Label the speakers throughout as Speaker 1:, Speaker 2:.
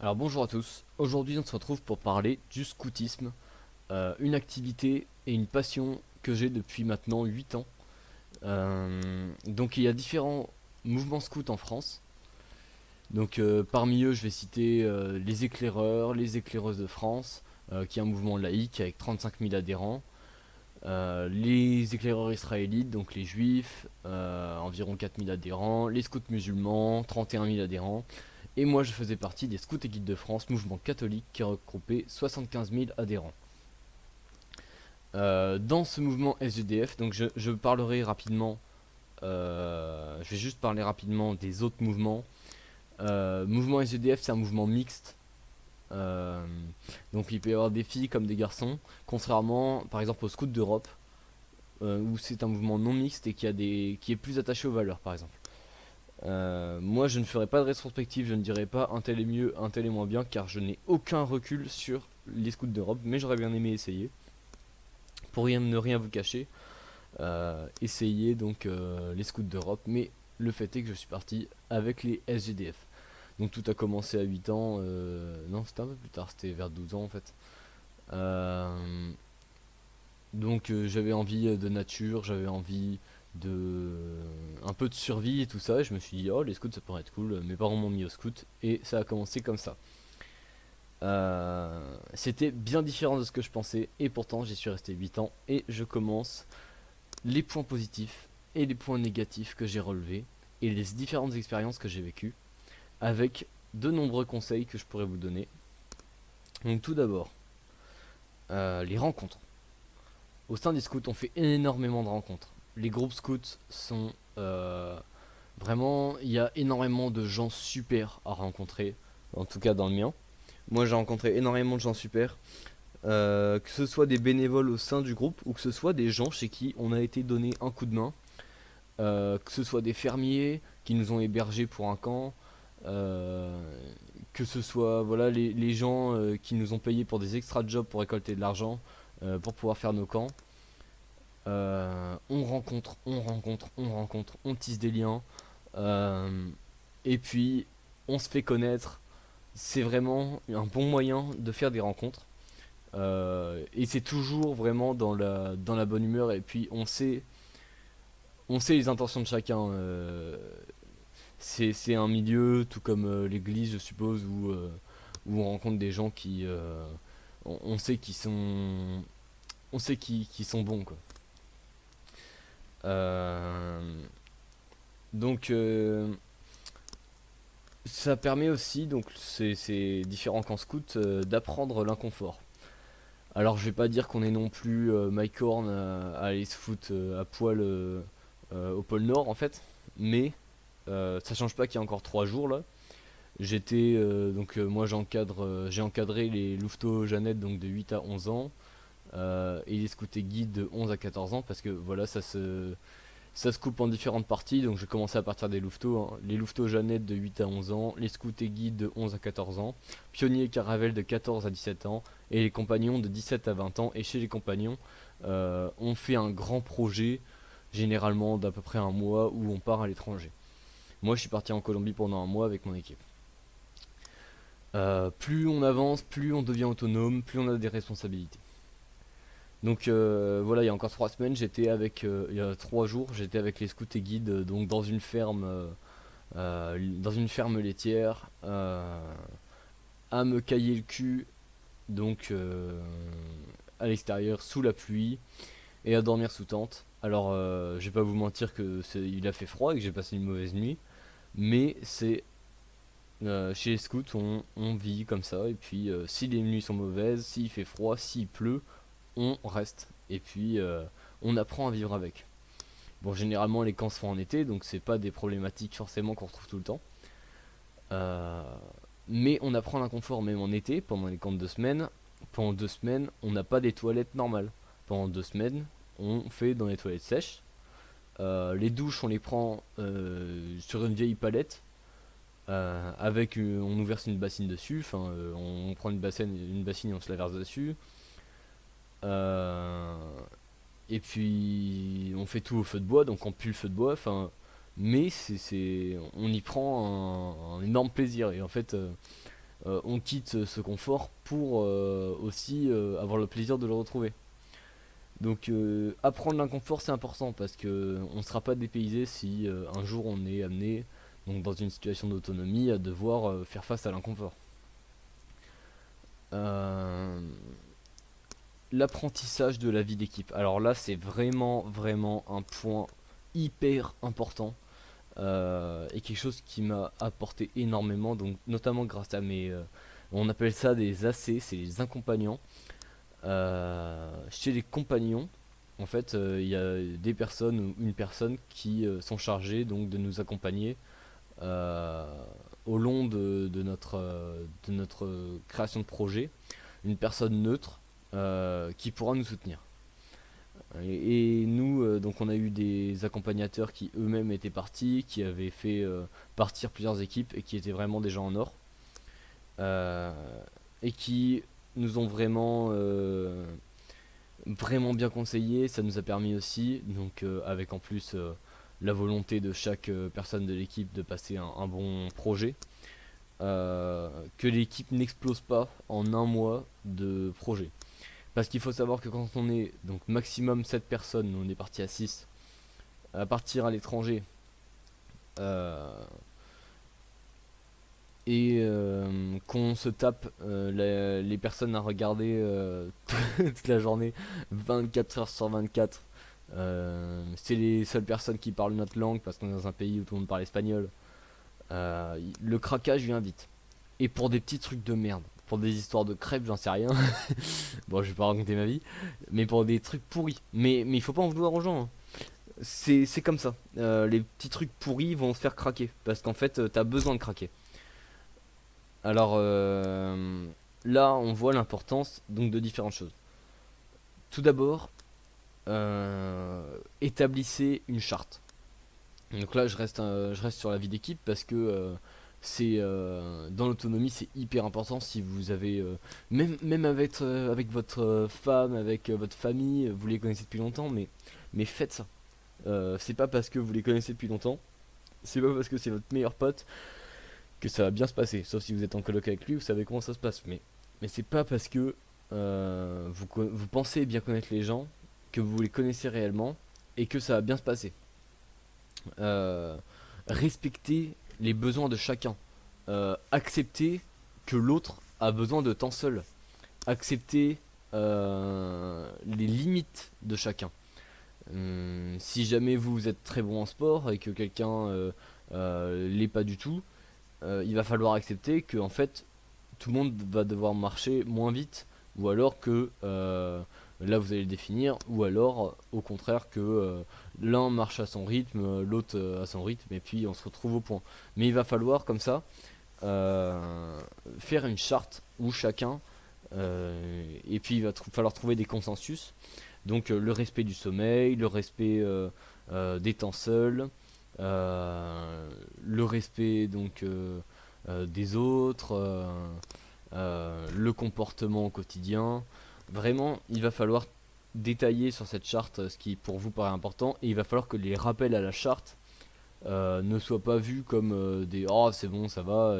Speaker 1: Alors bonjour à tous, aujourd'hui on se retrouve pour parler du scoutisme, une activité et une passion que j'ai depuis maintenant 8 ans. Donc il y a différents mouvements scouts en France. Donc parmi eux je vais citer les éclaireurs, les éclaireuses de France, qui est un mouvement laïque avec 35 000 adhérents. Les éclaireurs israélites, donc les juifs, environ 4 000 adhérents. Les scouts musulmans, 31 000 adhérents. Et moi, je faisais partie des Scouts et Guides de France, mouvement catholique qui regroupait 75 000 adhérents. Dans ce mouvement SGDF, donc je parlerai rapidement, je vais juste parler rapidement des autres mouvements. Mouvement SGDF, c'est un mouvement mixte. Euh, donc il peut y avoir des filles comme des garçons, contrairement par exemple aux Scouts d'Europe, où c'est un mouvement non mixte et qui est plus attaché aux valeurs par exemple. Moi, je ne ferai pas de rétrospective, je ne dirai pas un tel est mieux, un tel est moins bien, car je n'ai aucun recul sur les scouts d'Europe, mais j'aurais bien aimé essayer. Pour ne rien vous cacher, essayer donc les scouts d'Europe, mais le fait est que je suis parti avec les SGDF. Donc tout a commencé à 8 ans, non c'était un peu plus tard, c'était vers 12 ans en fait. Euh, donc j'avais envie de nature, j'avais envie de un peu de survie et tout ça, et je me suis dit oh les scouts ça pourrait être cool, mes parents m'ont mis au scout et ça a commencé comme ça. C'était bien différent de ce que je pensais et pourtant j'y suis resté 8 ans et je commence les points positifs et les points négatifs que j'ai relevés et les différentes expériences que j'ai vécues avec de nombreux conseils que je pourrais vous donner. Donc tout d'abord, les rencontres. Au sein des scouts, on fait énormément de rencontres. Les groupes scouts sont vraiment, il y a énormément de gens super à rencontrer, en tout cas dans le mien. Moi, j'ai rencontré énormément de gens super, que ce soit des bénévoles au sein du groupe ou que ce soit des gens chez qui on a été donné un coup de main, que ce soit des fermiers qui nous ont hébergés pour un camp, euh, que ce soit voilà les gens qui nous ont payé pour des extra jobs pour récolter de l'argent pour pouvoir faire nos camps. On rencontre, on rencontre, on rencontre, on tisse des liens. Et puis, on se fait connaître. C'est vraiment un bon moyen de faire des rencontres. Et c'est toujours vraiment dans la bonne humeur. Et puis, on sait les intentions de chacun. C'est un milieu, tout comme l'église, je suppose, où on rencontre des gens qui. On sait qui sont. On sait qui sont bons, quoi. Euh, donc, ça permet aussi, donc c'est différent qu'en scout, d'apprendre l'inconfort. Alors je vais pas dire qu'on est non plus Mike Horn à aller se foutre à poil au pôle Nord en fait, mais ça change pas qu'il y a encore 3 jours là. J'étais moi j'ai encadré les louveteaux Jeannette donc de 8 à 11 ans et les scouts et guides de 11 à 14 ans parce que voilà ça se coupe en différentes parties, donc je commençais à partir des louveteaux, hein. Les louveteaux Jeannette de 8 à 11 ans, les scouts et guides de 11 à 14 ans, pionniers et caravelles de 14 à 17 ans, et les compagnons de 17 à 20 ans. Et chez les compagnons, on fait un grand projet, généralement d'à peu près un mois, où on part à l'étranger. Moi, je suis parti en Colombie pendant un mois avec mon équipe. Plus on avance, plus on devient autonome, plus on a des responsabilités. Donc voilà, il y a encore 3 semaines, il y a 3 jours, j'étais avec les scouts et guides donc dans une ferme laitière, à me cailler le cul donc à l'extérieur sous la pluie et à dormir sous tente. Alors je vais pas vous mentir que il a fait froid et que j'ai passé une mauvaise nuit, mais c'est chez les scouts on vit comme ça et puis si les nuits sont mauvaises, s'il fait froid, s'il pleut, on reste et puis on apprend à vivre avec. Bon, généralement les camps se font en été, donc c'est pas des problématiques forcément qu'on retrouve tout le temps. Euh, mais on apprend l'inconfort même en été, pendant les camps de 2 semaines. Pendant 2 semaines, on n'a pas des toilettes normales. Pendant 2 semaines, on fait dans les toilettes sèches. Les douches, on les prend sur une vieille palette. On nous verse une bassine dessus. Enfin, on prend une bassine et on se la verse dessus. Euh, et puis on fait tout au feu de bois, donc on pue le feu de bois. Enfin, mais on y prend un énorme plaisir. Et en fait, on quitte ce confort pour aussi avoir le plaisir de le retrouver. Donc apprendre l'inconfort c'est important parce que on ne sera pas dépaysé si un jour on est amené donc dans une situation d'autonomie à devoir faire face à l'inconfort. Euh, L'apprentissage de la vie d'équipe. Alors là c'est vraiment un point hyper important et quelque chose qui m'a apporté énormément, donc notamment grâce à mes on appelle ça des AC, c'est les accompagnants. Chez les compagnons, en fait, il y a des personnes ou une personne qui sont chargées donc de nous accompagner euh, au long de notre création de projet. Une personne neutre qui pourra nous soutenir. Et nous, donc on a eu des accompagnateurs qui eux-mêmes étaient partis, qui avaient fait partir plusieurs équipes et qui étaient vraiment des gens en or. Euh, et qui nous ont vraiment bien conseillé. Ça nous a permis aussi, donc avec en plus la volonté de chaque personne de l'équipe de passer un bon projet, que l'équipe n'explose pas en un mois de projet. Parce qu'il faut savoir que quand on est donc maximum 7 personnes, nous on est parti à 6 à partir à l'étranger, euh, et qu'on se tape les personnes à regarder toute la journée, 24 heures sur 24. C'est les seules personnes qui parlent notre langue parce qu'on est dans un pays où tout le monde parle espagnol. Le craquage vient vite. Et pour des petits trucs de merde, pour des histoires de crêpes, j'en sais rien. Bon, je vais pas raconter ma vie, mais pour des trucs pourris. Mais il faut pas en vouloir aux gens, hein. C'est comme ça. Les petits trucs pourris vont se faire craquer parce qu'en fait, t'as besoin de craquer. Alors là, on voit l'importance donc de différentes choses. Tout d'abord, établissez une charte. Donc là, je reste sur la vie d'équipe parce que c'est dans l'autonomie, c'est hyper important si vous avez même avec votre femme, avec votre famille, vous les connaissez depuis longtemps, mais faites ça. C'est pas parce que vous les connaissez depuis longtemps, c'est pas parce que c'est votre meilleur pote que ça va bien se passer. Sauf si vous êtes en coloc avec lui, vous savez comment ça se passe. Mais c'est pas parce que vous pensez bien connaître les gens que vous les connaissez réellement et que ça va bien se passer. Euh, Respectez les besoins de chacun. Acceptez que l'autre a besoin de temps seul. Acceptez les limites de chacun. Si jamais vous êtes très bon en sport et que quelqu'un l'est pas du tout, il va falloir accepter que en fait tout le monde va devoir marcher moins vite, ou alors que là vous allez le définir, ou alors au contraire que l'un marche à son rythme, l'autre à son rythme, et puis on se retrouve au point. Mais il va falloir comme ça faire une charte où chacun, et puis il va falloir trouver des consensus. Donc le respect du sommeil, le respect des temps seuls, le respect donc des autres, le comportement au quotidien. Vraiment, il va falloir détailler sur cette charte ce qui pour vous paraît important et il va falloir que les rappels à la charte ne soient pas vus comme des oh c'est bon ça va.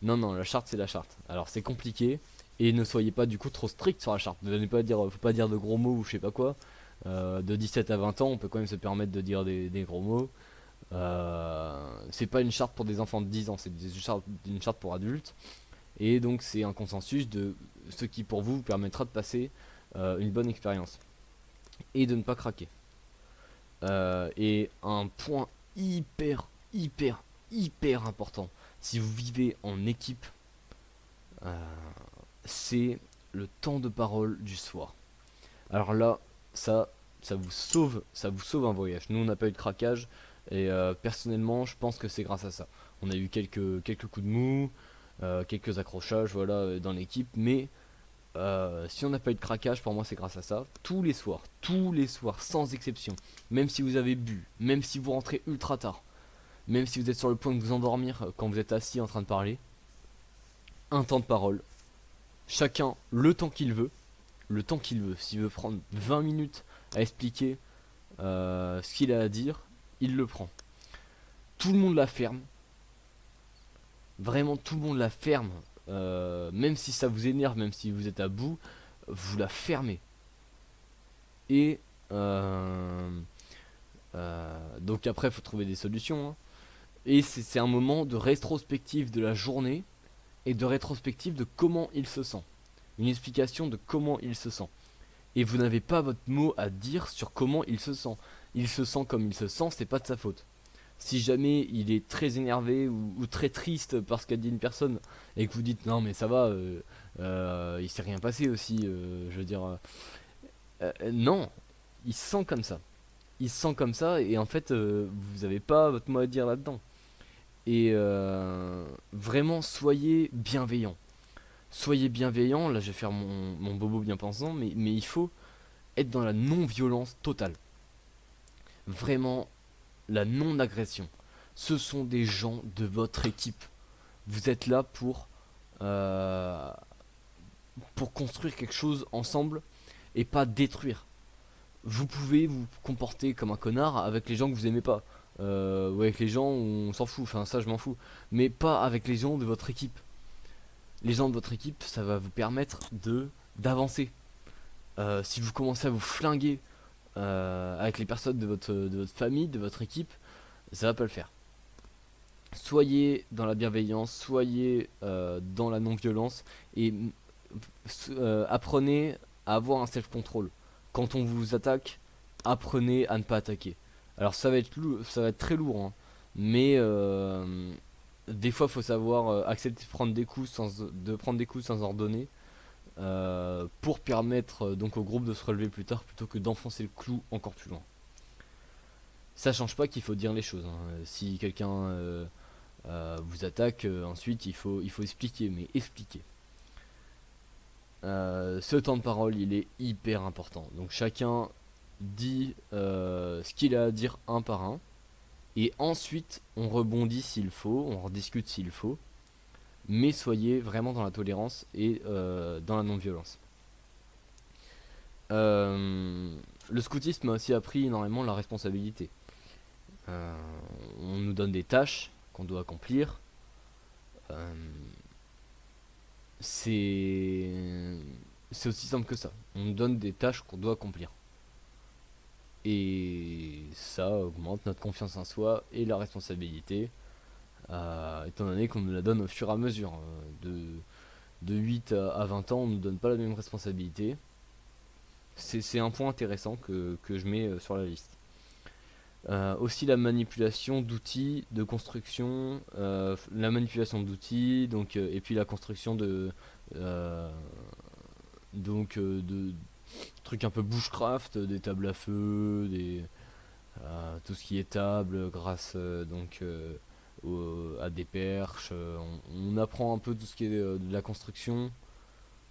Speaker 1: Non, non, la charte c'est la charte. Alors c'est compliqué et ne soyez pas du coup trop strict sur la charte. Ne pas dire, faut pas dire de gros mots ou je sais pas quoi. De 17 à 20 ans, on peut quand même se permettre de dire des gros mots. C'est pas une charte pour des enfants de 10 ans, c'est une charte pour adultes. Et donc c'est un consensus de ce qui pour vous permettra de passer une bonne expérience. Et de ne pas craquer. Et un point hyper, hyper important, si vous vivez en équipe, euh, c'est le temps de parole du soir. Alors là, ça, ça vous sauve un voyage. Nous, on n'a pas eu de craquage et personnellement, je pense que c'est grâce à ça. On a eu quelques coups de mou, quelques accrochages, voilà, dans l'équipe, mais si on n'a pas eu de craquage, pour moi, c'est grâce à ça. Tous les soirs, sans exception. Même si vous avez bu, même si vous rentrez ultra tard, même si vous êtes sur le point de vous endormir quand vous êtes assis en train de parler, un temps de parole. Chacun le temps qu'il veut. Le temps qu'il veut. S'il veut prendre 20 minutes à expliquer ce qu'il a à dire, il le prend. Tout le monde la ferme. Vraiment, tout le monde la ferme. même si ça vous énerve, même si vous êtes à bout, vous la fermez. Et donc après, il faut trouver des solutions, hein. Et c'est un moment de rétrospective de la journée et de rétrospective de comment il se sent. Une explication de comment il se sent. Et vous n'avez pas votre mot à dire sur comment il se sent. Il se sent comme il se sent, c'est pas de sa faute. Si jamais il est très énervé ou très triste parce qu'a dit une personne et que vous dites non mais ça va, il s'est rien passé aussi, je veux dire, non, il se sent comme ça. Il se sent comme ça et en fait vous n'avez pas votre mot à dire là-dedans. Et vraiment soyez bienveillant. Soyez bienveillant, là je vais faire mon bobo bien pensant, mais il faut être dans la non-violence totale. Vraiment la non-agression. Ce sont des gens de votre équipe. Vous êtes là euh, pour construire quelque chose ensemble et pas détruire. Vous pouvez vous comporter comme un connard avec les gens que vous aimez pas. Ou avec les gens où on s'en fout, enfin ça je m'en fous. Mais pas avec les gens de votre équipe. Les gens de votre équipe, ça va vous permettre d'avancer. Si vous commencez à vous flinguer avec les personnes de votre famille, de votre équipe, ça va pas le faire. Soyez dans la bienveillance, soyez dans la non-violence et apprenez à avoir un self-control. Quand on vous attaque, apprenez à ne pas attaquer. Alors ça va être ça va être très lourd, hein, mais des fois il faut savoir accepter de prendre des coups sans ordonner pour permettre donc au groupe de se relever plus tard plutôt que d'enfoncer le clou encore plus loin. Ça change pas qu'il faut dire les choses, hein. Si quelqu'un vous attaque, ensuite il faut expliquer, mais expliquer. Ce temps de parole il est hyper important. Donc chacun dit ce qu'il a à dire un par un. Et ensuite on rebondit s'il faut, on rediscute s'il faut. Mais soyez vraiment dans la tolérance et dans la non-violence. Le scoutisme m'a aussi appris énormément la responsabilité. On nous donne des tâches qu'on doit accomplir. Euh, c'est c'est aussi simple que ça. On nous donne des tâches qu'on doit accomplir. Et ça augmente notre confiance en soi et la responsabilité, étant donné qu'on nous la donne au fur et à mesure. De 8 à 20 ans, on ne nous donne pas la même responsabilité. C'est un point intéressant que je mets sur la liste. Aussi la manipulation d'outils de construction, la manipulation d'outils, donc et puis la construction euh, de trucs un peu bushcraft, des tables à feu, tout ce qui est table grâce à des perches. On apprend un peu tout ce qui est de la construction.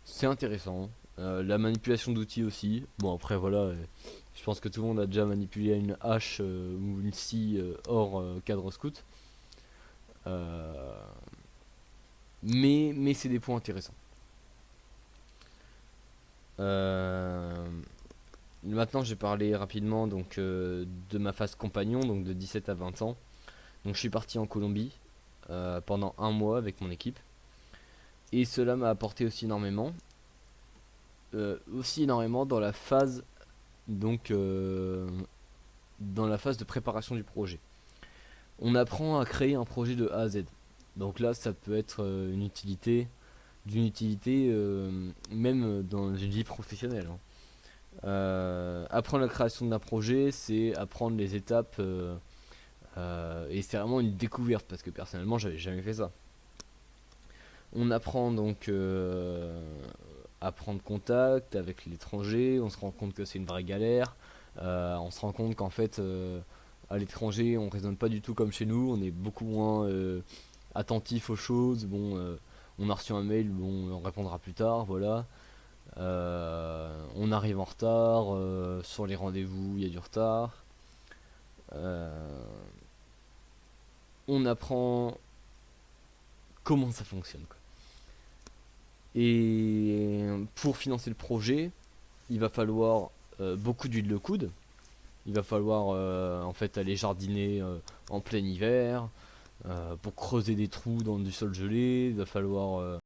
Speaker 1: C'est intéressant. La manipulation d'outils aussi. Bon après voilà, je pense que tout le monde a déjà manipulé une hache ou une scie hors cadre scout. Euh, mais c'est des points intéressants. Euh, Maintenant j'ai parlé rapidement donc de ma phase compagnon, donc de 17 à 20 ans. Donc je suis parti en Colombie pendant un mois avec mon équipe. Et cela m'a apporté aussi énormément dans la phase donc dans la phase de préparation du projet. On apprend à créer un projet de A à Z. Donc là, ça peut être d'une utilité même dans une vie professionnelle, hein. Apprendre la création d'un projet, c'est apprendre les étapes et c'est vraiment une découverte parce que personnellement, j'avais jamais fait ça. On apprend donc à prendre contact avec l'étranger, on se rend compte que c'est une vraie galère, on se rend compte qu'en fait à l'étranger on raisonne pas du tout comme chez nous, on est beaucoup moins attentif aux choses, bon on a reçu un mail, bon on répondra plus tard, voilà. On arrive en retard, sur les rendez-vous il y a du retard. Euh, on apprend comment ça fonctionne, quoi. Et pour financer le projet, il va falloir beaucoup d'huile de coude. Il va falloir en fait aller jardiner en plein hiver pour creuser des trous dans du sol gelé. Il va falloir